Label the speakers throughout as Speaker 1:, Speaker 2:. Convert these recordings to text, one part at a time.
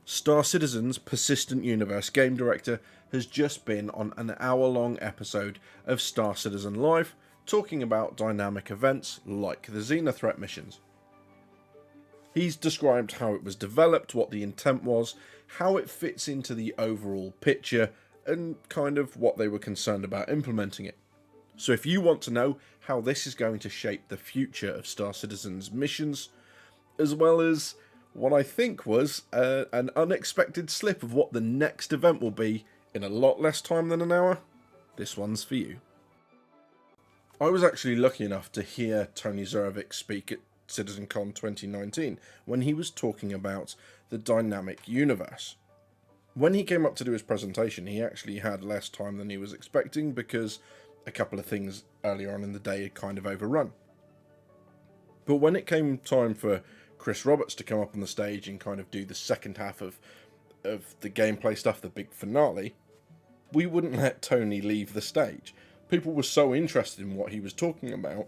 Speaker 1: Star Citizen's Persistent Universe game director has just been on an hour-long episode of Star Citizen Live, talking about dynamic events like the Xenothreat missions. He's described how it was developed, what the intent was, how it fits into the overall picture, and kind of what they were concerned about implementing it. So if you want to know how this is going to shape the future of Star Citizen's missions, as well as what I think was an unexpected slip of what the next event will be in a lot less time than an hour, this one's for you. I was actually lucky enough to hear Tony Zuroveck speak at CitizenCon 2019 when he was talking about the dynamic universe. When he came up to do his presentation, he actually had less time than he was expecting because a couple of things earlier on in the day had kind of overrun. But when it came time for Chris Roberts to come up on the stage and kind of do the second half of the gameplay stuff, the big finale, we wouldn't let Tony leave the stage. People were so interested in what he was talking about,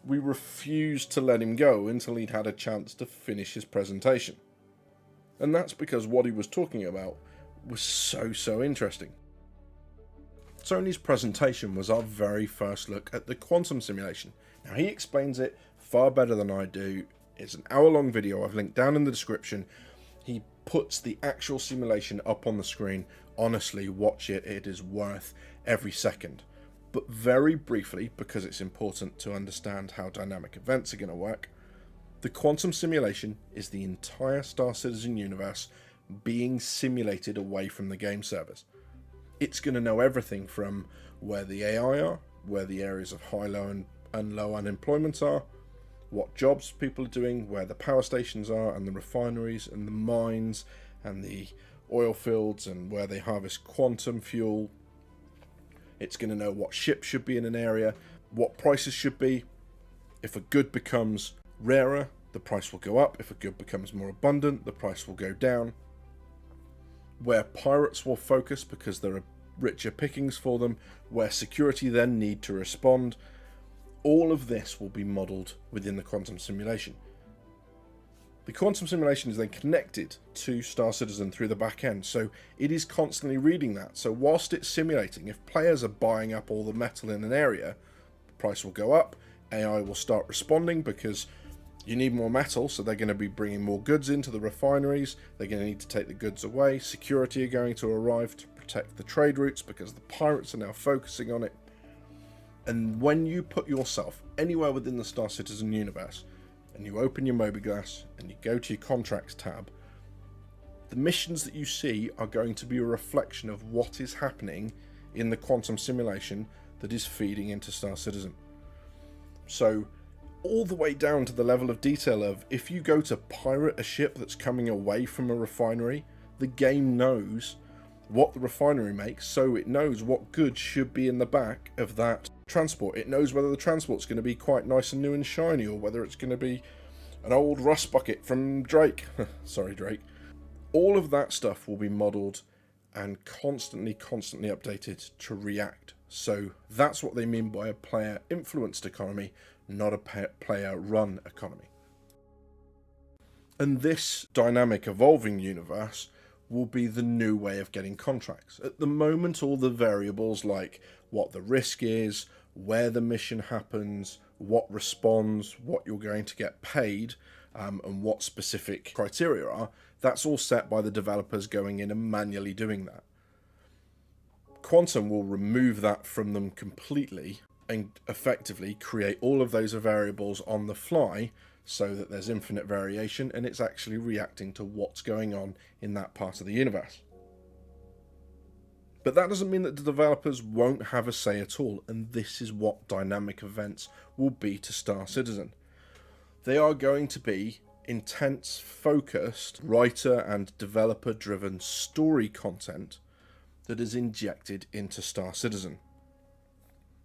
Speaker 1: we refused to let him go until he'd had a chance to finish his presentation. And that's because what he was talking about was so interesting. Tony's presentation was our very first look at the quantum simulation. Now, he explains it far better than I do. It's an hour-long video I've linked down in the description. He puts the actual simulation up on the screen. Honestly, watch it. It is worth every second. But very briefly, because it's important to understand how dynamic events are going to work, the quantum simulation is the entire Star Citizen universe being simulated away from the game servers. It's going to know everything from where the AI are, where the areas of high, low, and low unemployment are, what jobs people are doing, where the power stations are, and the refineries, and the mines, and the oil fields, and where they harvest quantum fuel. It's going to know what ships should be in an area, what prices should be. If a good becomes rarer, the price will go up. If a good becomes more abundant, the price will go down. Where pirates will focus because there are richer pickings for them, where security then need to respond. All of this will be modelled within the quantum simulation. The quantum simulation is then connected to Star Citizen through the back end, so it is constantly reading that. So whilst it's simulating, if players are buying up all the metal in an area, the price will go up, AI will start responding because you need more metal, so they're going to be bringing more goods into the refineries, they're going to need to take the goods away, security are going to arrive to protect the trade routes because the pirates are now focusing on it. And when you put yourself anywhere within the Star Citizen universe, and you open your Mobiglass, and you go to your Contracts tab, the missions that you see are going to be a reflection of what is happening in the quantum simulation that is feeding into Star Citizen. So, all the way down to the level of detail of, if you go to pirate a ship that's coming away from a refinery, the game knows what the refinery makes, so it knows what goods should be in the back of that transport. It knows whether the transport's going to be quite nice and new and shiny, or whether it's going to be an old rust bucket from Drake. Sorry, Drake. All of that stuff will be modelled and constantly updated to react. So that's what they mean by a player-influenced economy, not a player-run economy. And this dynamic evolving universe will be the new way of getting contracts. At the moment, all the variables like what the risk is, where the mission happens, what responds, what you're going to get paid, and what specific criteria are, that's all set by the developers going in and manually doing that. Quantum will remove that from them completely and effectively create all of those variables on the fly so that there's infinite variation and it's actually reacting to what's going on in that part of the universe. But that doesn't mean that the developers won't have a say at all, and this is what dynamic events will be to Star Citizen. They are going to be intense, focused, writer and developer-driven story content that is injected into Star Citizen.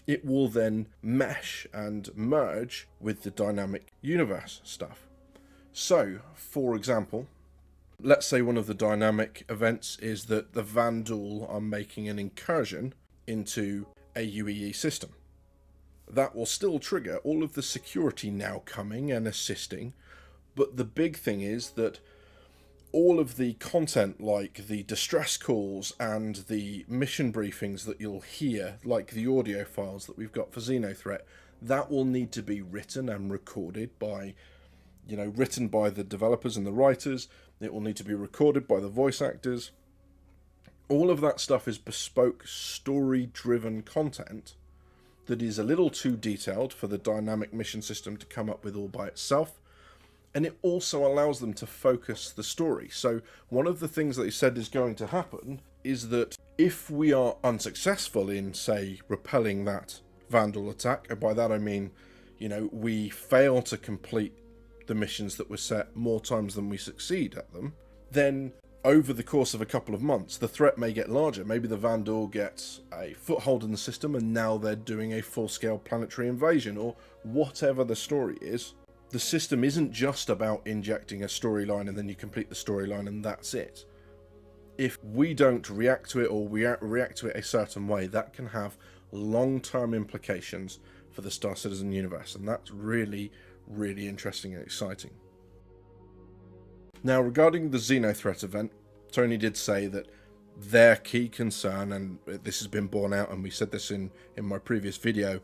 Speaker 1: It will then mesh and merge with the dynamic universe stuff. So, for example, let's say one of the dynamic events is that the Vanduul are making an incursion into a UEE system. That will still trigger all of the security now coming and assisting, but the big thing is that all of the content, like the distress calls and the mission briefings that you'll hear, like the audio files that we've got for Xenothreat, that will need to be written and recorded by, written by the developers and the writers. It will need to be recorded by the voice actors. All of that stuff is bespoke, story-driven content that is a little too detailed for the dynamic mission system to come up with all by itself. And it also allows them to focus the story. So one of the things that they said is going to happen is that if we are unsuccessful in, say, repelling that Vandal attack, and by that I mean, we fail to complete the missions that were set more times than we succeed at them, then over the course of a couple of months, the threat may get larger. Maybe the Vandal gets a foothold in the system and now they're doing a full-scale planetary invasion, or whatever the story is. The system isn't just about injecting a storyline and then you complete the storyline and that's it. If we don't react to it, or we react to it a certain way, that can have long-term implications for the Star Citizen universe, and that's really, really interesting and exciting. Now, regarding the Xenothreat event, Tony did say that their key concern, and this has been borne out, and we said this in my previous video,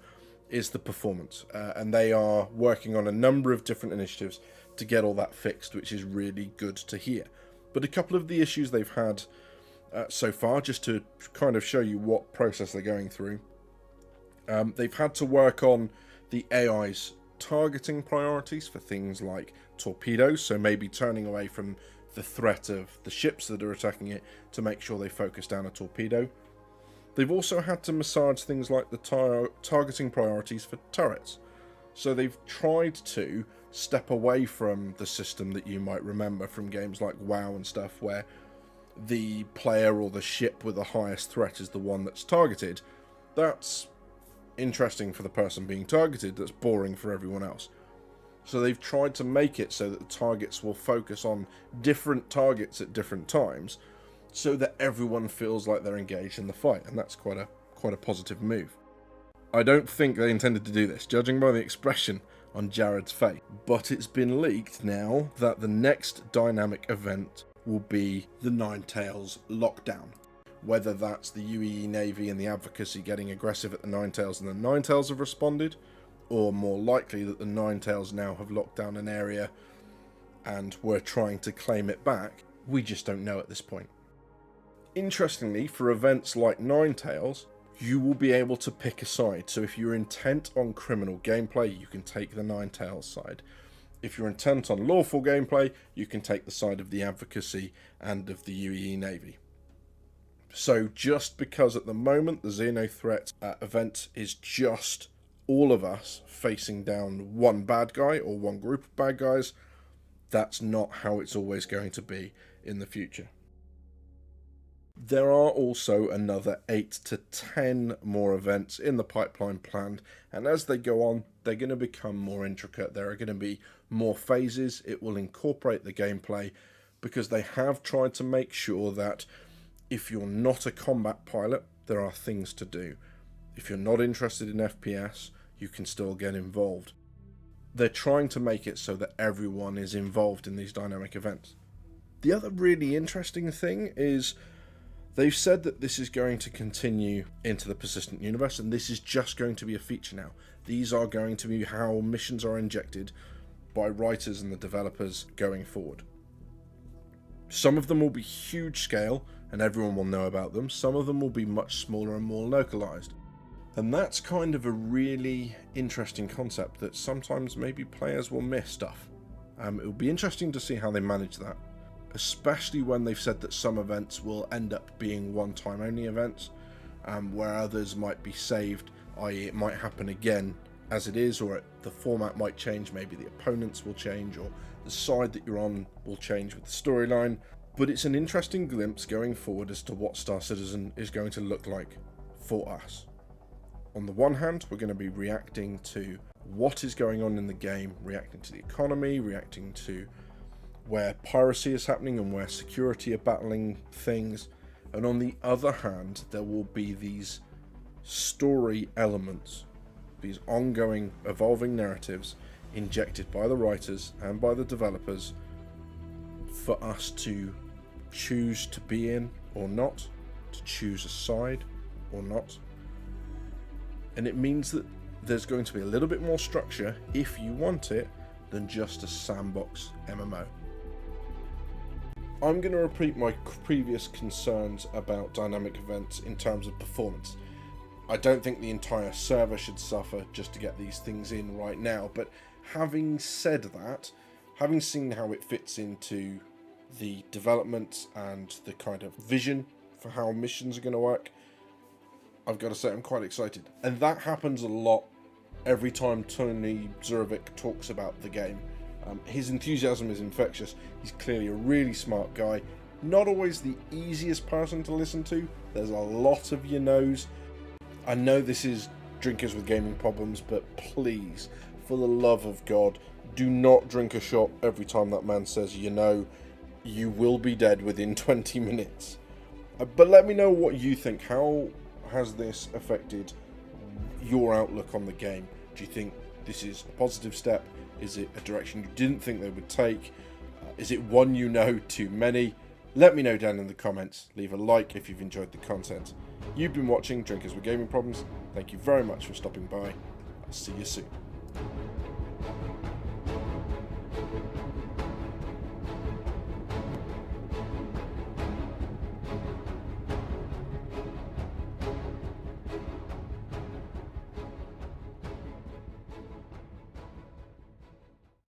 Speaker 1: is the performance. And they are working on a number of different initiatives to get all that fixed, which is really good to hear. But a couple of the issues they've had so far, just to kind of show you what process they're going through, they've had to work on the AI's targeting priorities for things like torpedoes, so maybe turning away from the threat of the ships that are attacking it to make sure they focus down a torpedo. They've also had to massage things like the targeting priorities for turrets. So they've tried to step away from the system that you might remember from games like WoW and stuff, where the player or the ship with the highest threat is the one that's targeted. That's interesting for the person being targeted, that's boring for everyone else. So they've tried to make it so that the targets will focus on different targets at different times, so that everyone feels like they're engaged in the fight, and that's quite a positive move. I don't think they intended to do this, judging by the expression on Jared's face, but it's been leaked now that the next dynamic event will be the Ninetales lockdown. Whether that's the UEE Navy and the Advocacy getting aggressive at the Ninetales and the Ninetales have responded, or more likely that the Ninetales now have locked down an area and we're trying to claim it back, we just don't know at this point. Interestingly, for events like Ninetales, you will be able to pick a side. So if you're intent on criminal gameplay, you can take the Ninetales side. If you're intent on lawful gameplay, you can take the side of the Advocacy and of the UEE Navy. So just because at the moment the Xenothreat event is just all of us facing down one bad guy or one group of bad guys, that's not how it's always going to be in the future. There are also another 8 to 10 more events in the pipeline planned, and as they go on, they're going to become more intricate. There are going to be more phases. It will incorporate the gameplay, because they have tried to make sure that if you're not a combat pilot, there are things to do. If you're not interested in FPS, you can still get involved. They're trying to make it so that everyone is involved in these dynamic events. The other really interesting thing is they've said that this is going to continue into the persistent universe, and this is just going to be a feature now. These are going to be how missions are injected by writers and the developers going forward. Some of them will be huge scale, and everyone will know about them. Some of them will be much smaller and more localized. And that's kind of a really interesting concept that sometimes maybe players will miss stuff. It will be interesting to see how they manage that, especially when they've said that some events will end up being one-time only events, where others might be saved, i.e. it might happen again as it is, or the format might change, maybe the opponents will change, or the side that you're on will change with the storyline. But it's an interesting glimpse going forward as to what Star Citizen is going to look like for us. On the one hand, we're going to be reacting to what is going on in the game, reacting to the economy, reacting to where piracy is happening and where security are battling things. And on the other hand, there will be these story elements, these ongoing, evolving narratives injected by the writers and by the developers for us to choose to be in or not, to choose a side or not. And it means that there's going to be a little bit more structure, if you want it, than just a sandbox MMO. I'm going to repeat my previous concerns about dynamic events in terms of performance. I don't think the entire server should suffer just to get these things in right now, but having said that, having seen how it fits into the development and the kind of vision for how missions are going to work, I've got to say I'm quite excited. And that happens a lot every time Tony Zuroveck talks about the game. His enthusiasm is infectious. He's clearly a really smart guy. Not always the easiest person to listen to. There's a lot of you knows. I know this is Drinkers with Gaming Problems, but please, for the love of God, do not drink a shot every time that man says you know. You will be dead within 20 minutes. But let me know what you think. How has this affected your outlook on the game? Do you think this is a positive step? Is it a direction you didn't think they would take? Is it one you know too many? Let me know down in the comments. Leave a like if you've enjoyed the content. You've been watching Drinkers with Gaming Problems. Thank you very much for stopping by. I'll see you soon.